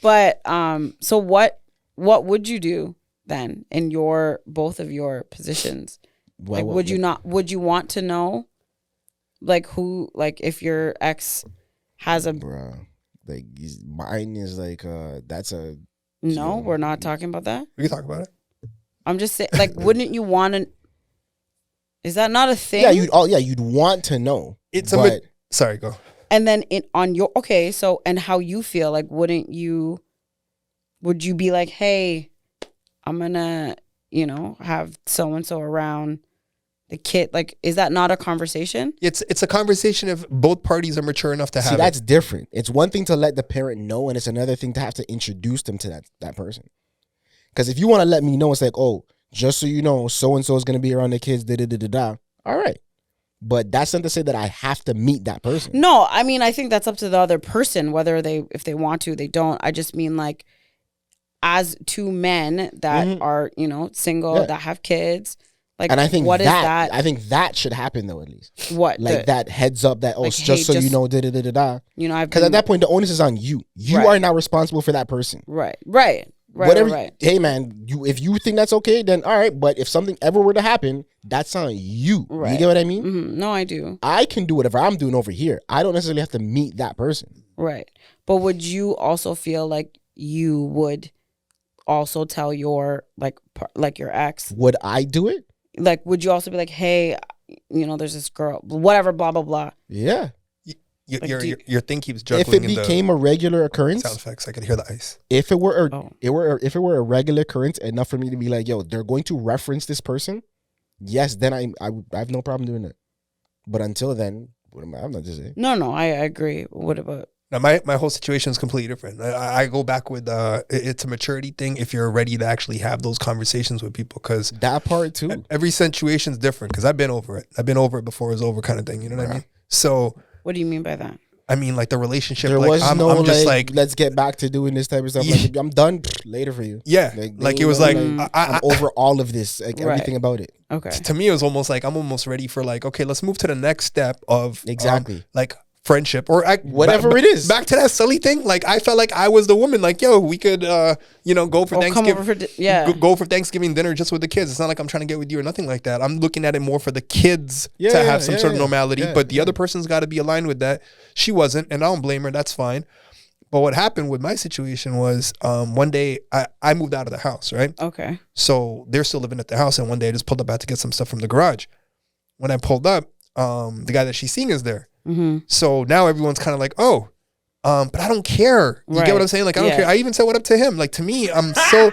But so what would you do then in both of your positions? Like, would you want to know, like, who, like, if your ex has a... Bruh, like, mine is like, that's a... No, we're not talking about that. We can talk about it. I'm just saying, like, wouldn't you want to... Is that not a thing? Yeah, you'd want to know. Sorry, go. And then and how you feel, like, would you be like, hey, I'm gonna, have so-and-so around the kid? Like, is that not a conversation? It's a conversation if both parties are mature enough to have it. See, that's different. It's one thing to let the parent know, and it's another thing to have to introduce them to that person. Because if you want to let me know, it's like, oh, just so you know, so-and-so is going to be around the kids, da-da-da-da-da. All right. But that's not to say that I have to meet that person. No, I mean, I think that's up to the other person, if they want to, they don't. I just mean, like, as two men that are, single, that have kids, like, and I think what is that? I think that should happen, though, at least. What? Like, that heads up that, like, just so you know, da-da-da-da-da. Because at that point, the onus is on you. You are not responsible for that person. Right. Hey, man, if you think that's okay, then all right. But if something ever were to happen, that's on you. Right. You get what I mean? Mm-hmm. No, I do. I can do whatever I'm doing over here. I don't necessarily have to meet that person. Right. But would you also feel like you would also tell your, like your ex? Would I do it? Like, would you also be like, hey, there's this girl, whatever, blah, blah, blah. Yeah. Your thing keeps juggling. If it became a regular occurrence, sound effects, I could hear the ice. If it were a regular occurrence enough for me to be like, yo, they're going to reference this person, yes, then I have no problem doing it. But until then, I'm not just saying. No, I agree. What about? Now my whole situation is completely different. I go back with it's a maturity thing if you're ready to actually have those conversations with people, because that part too. Every situation is different, because I've been over it. I've been over it before it was over, kind of thing. You know what I mean? So. What do you mean by that? I mean, like, the relationship. There like, was I'm just like, let's get back to doing this type of stuff. Like, I'm done later for you. Yeah, like it was like I'm over all of this, like everything about it. Okay. To me, it was almost like I'm almost ready for, like, okay, let's move to the next step of like friendship or whatever it is. Back to that silly thing. Like, I felt like I was the woman. Like, yo, we could go for Thanksgiving. Go for Thanksgiving dinner just with the kids. It's not like I'm trying to get with you or nothing like that. I'm looking at it more for the kids to have some sort of normality. But the other person's got to be aligned with that. She wasn't, and I don't blame her. That's fine. But what happened with my situation was one day I moved out of the house, right? Okay. So they're still living at the house, and one day I just pulled up, I had to get some stuff from the garage. When I pulled up, the guy that she's seeing is there. Mm-hmm. So now everyone's kind of like, oh, but I don't care. You get what I'm saying? Like, I don't care. I even said what up to him. Like, to me, I'm so...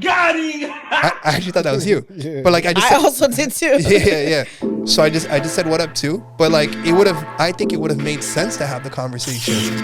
Got him. I actually thought that was you. But like, I also did too. Yeah. So I just said what up too. But like, I think it would have made sense to have the conversation.